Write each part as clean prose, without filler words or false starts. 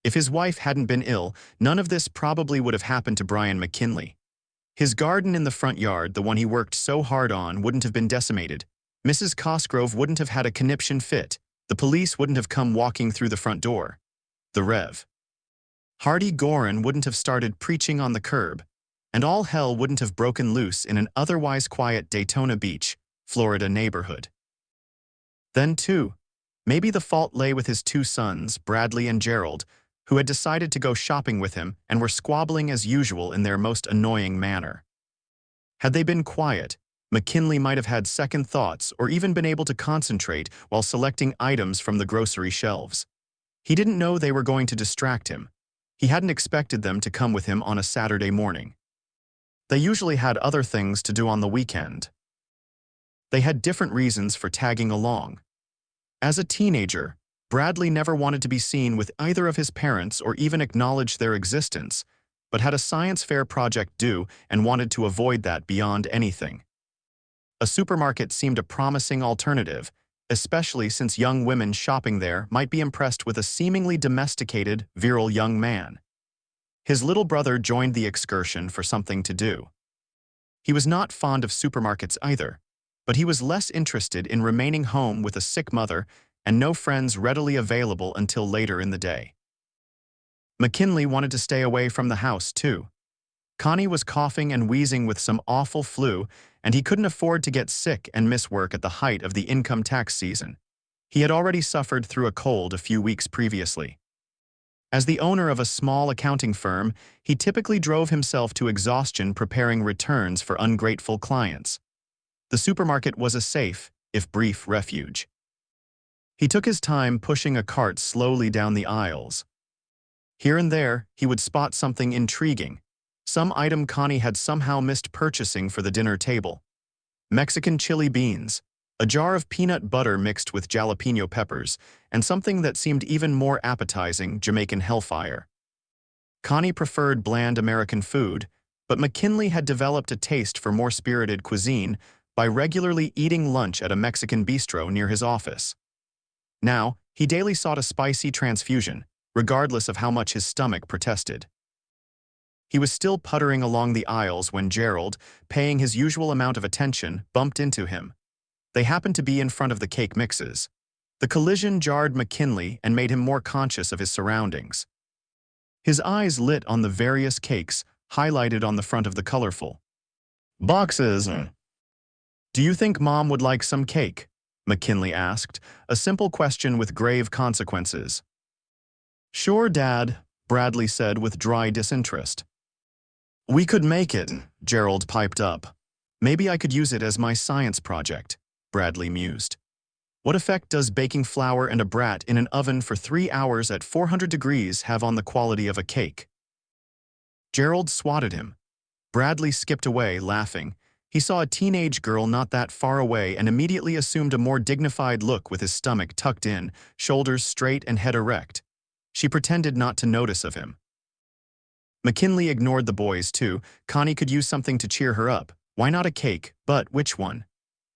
If his wife hadn't been ill, none of this probably would have happened to Brian McKinley. His garden in the front yard, the one he worked so hard on, wouldn't have been decimated. Mrs. Cosgrove wouldn't have had a conniption fit. The police wouldn't have come walking through the front door. The Rev. Hardy Gorin wouldn't have started preaching on the curb. And all hell wouldn't have broken loose in an otherwise quiet Daytona Beach, Florida neighborhood. Then, too, maybe the fault lay with his two sons, Bradley and Gerald, who had decided to go shopping with him and were squabbling as usual in their most annoying manner. Had they been quiet, McKinley might have had second thoughts or even been able to concentrate while selecting items from the grocery shelves. He didn't know they were going to distract him. He hadn't expected them to come with him on a Saturday morning. They usually had other things to do on the weekend. They had different reasons for tagging along. As a teenager, Bradley never wanted to be seen with either of his parents or even acknowledge their existence, but had a science fair project due and wanted to avoid that beyond anything. A supermarket seemed a promising alternative, especially since young women shopping there might be impressed with a seemingly domesticated, virile young man. His little brother joined the excursion for something to do. He was not fond of supermarkets either, but he was less interested in remaining home with a sick mother and no friends readily available until later in the day. McKinley wanted to stay away from the house, too. Connie was coughing and wheezing with some awful flu, and he couldn't afford to get sick and miss work at the height of the income tax season. He had already suffered through a cold a few weeks previously. As the owner of a small accounting firm, he typically drove himself to exhaustion preparing returns for ungrateful clients. The supermarket was a safe, if brief, refuge. He took his time pushing a cart slowly down the aisles. Here and there, he would spot something intriguing, some item Connie had somehow missed purchasing for the dinner table. Mexican chili beans, a jar of peanut butter mixed with jalapeno peppers, and something that seemed even more appetizing, Jamaican hellfire. Connie preferred bland American food, but McKinley had developed a taste for more spirited cuisine by regularly eating lunch at a Mexican bistro near his office. Now, he daily sought a spicy transfusion, regardless of how much his stomach protested. He was still puttering along the aisles when Gerald, paying his usual amount of attention, bumped into him. They happened to be in front of the cake mixes. The collision jarred McKinley and made him more conscious of his surroundings. His eyes lit on the various cakes highlighted on the front of the colorful boxes. "Do you think Mom would like some cake?" McKinley asked, a simple question with grave consequences. "Sure, Dad," Bradley said with dry disinterest. "We could make it," Gerald piped up. "Maybe I could use it as my science project," Bradley mused. "What effect does baking flour and a brat in an oven for 3 hours at 400 degrees have on the quality of a cake?" Gerald swatted him. Bradley skipped away, laughing. He saw a teenage girl not that far away and immediately assumed a more dignified look with his stomach tucked in, shoulders straight and head erect. She pretended not to notice of him. McKinley ignored the boys, too. Connie could use something to cheer her up. Why not a cake? But which one?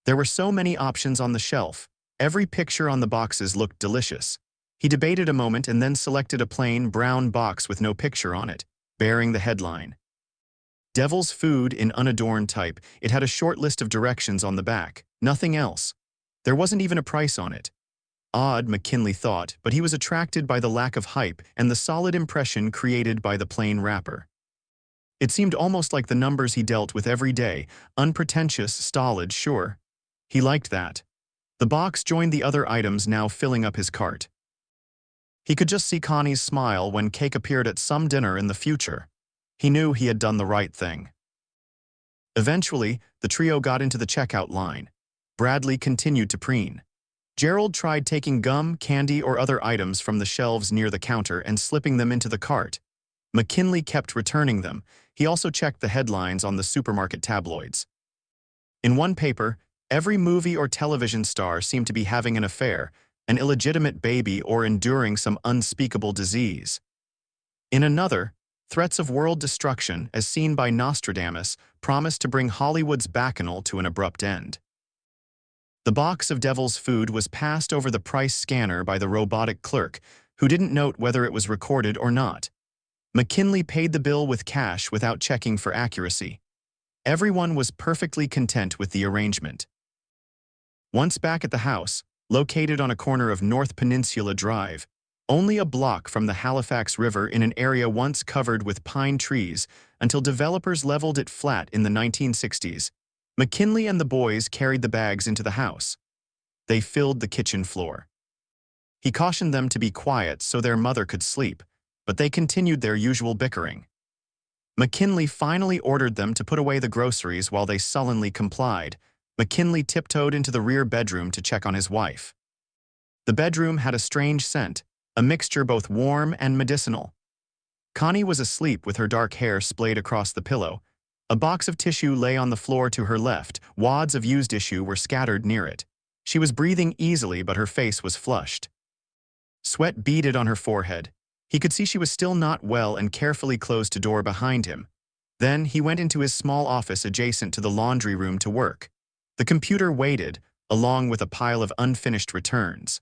There were so many options on the shelf. Every picture on the boxes looked delicious. He debated a moment and then selected a plain, brown box with no picture on it, bearing the headline. Devil's Food in unadorned type. It had a short list of directions on the back. Nothing else. There wasn't even a price on it. Odd, McKinley thought, but he was attracted by the lack of hype and the solid impression created by the plain wrapper. It seemed almost like the numbers he dealt with every day, unpretentious, stolid, sure. He liked that. The box joined the other items now filling up his cart. He could just see Connie's smile when cake appeared at some dinner in the future. He knew he had done the right thing. Eventually, the trio got into the checkout line. Bradley continued to preen. Gerald tried taking gum, candy, or other items from the shelves near the counter and slipping them into the cart. McKinley kept returning them. He also checked the headlines on the supermarket tabloids. In one paper, every movie or television star seemed to be having an affair, an illegitimate baby, or enduring some unspeakable disease. In another, threats of world destruction, as seen by Nostradamus, promised to bring Hollywood's bacchanal to an abrupt end. The box of Devil's Food was passed over the price scanner by the robotic clerk, who didn't note whether it was recorded or not. McKinley paid the bill with cash without checking for accuracy. Everyone was perfectly content with the arrangement. Once back at the house, located on a corner of North Peninsula Drive, only a block from the Halifax River in an area once covered with pine trees until developers leveled it flat in the 1960s, McKinley and the boys carried the bags into the house. They filled the kitchen floor. He cautioned them to be quiet so their mother could sleep, but they continued their usual bickering. McKinley finally ordered them to put away the groceries while they sullenly complied. McKinley tiptoed into the rear bedroom to check on his wife. The bedroom had a strange scent, a mixture both warm and medicinal. Connie was asleep with her dark hair splayed across the pillow. A box of tissue lay on the floor to her left. Wads of used tissue were scattered near it. She was breathing easily, but her face was flushed. Sweat beaded on her forehead. He could see she was still not well and carefully closed a door behind him. Then he went into his small office adjacent to the laundry room to work. The computer waited, along with a pile of unfinished returns.